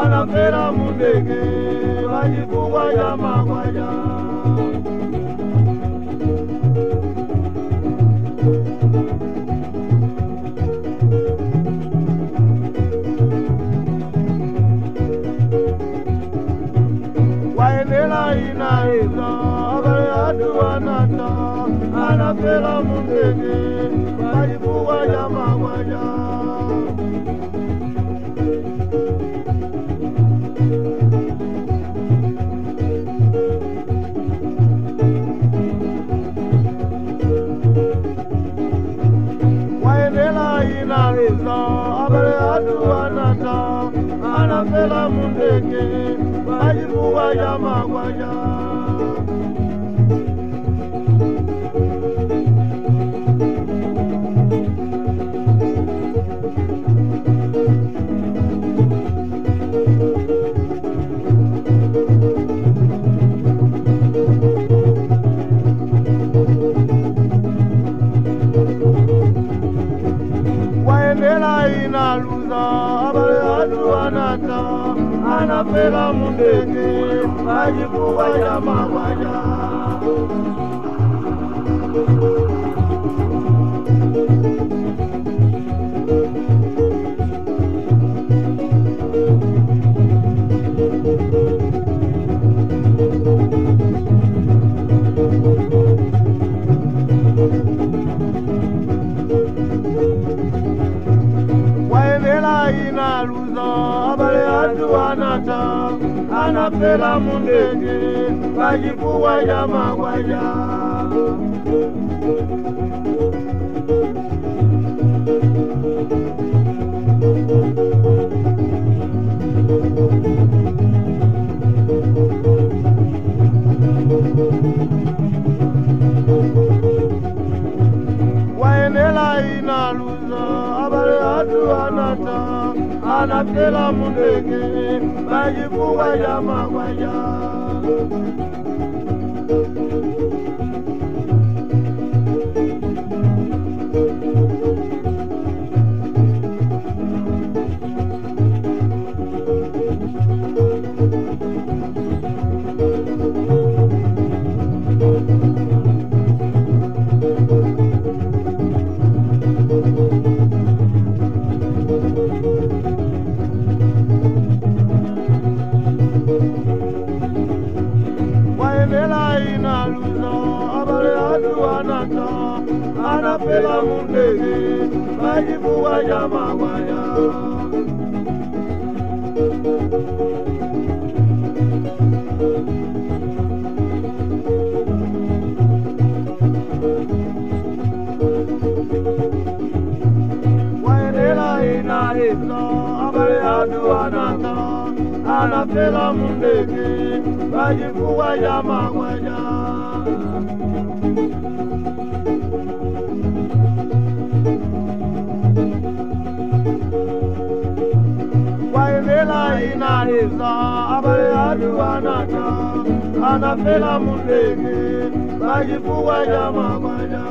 Anapera mundege wajifungwa ya magwaja waenela inaeza abale aduanata anapera mundege wajifungwa ya magwaja abale aduanata anapela mundege wajifungwa ya magwaja abale aduanata anapela mundege wajifungwa ya magwaja abale aduanata anapela mundege wajifungwa ya magwaja waenela inaluza abale aduanata anapela mundege wajifungwa ya magwaja anapela mundege wajifungwa ya magwaja waenela inaeza abale aduanata anapela mundege wajifungwa ya magwaja waenela inaeza abale aduanata anapela mundege wajifungwa ya magwaja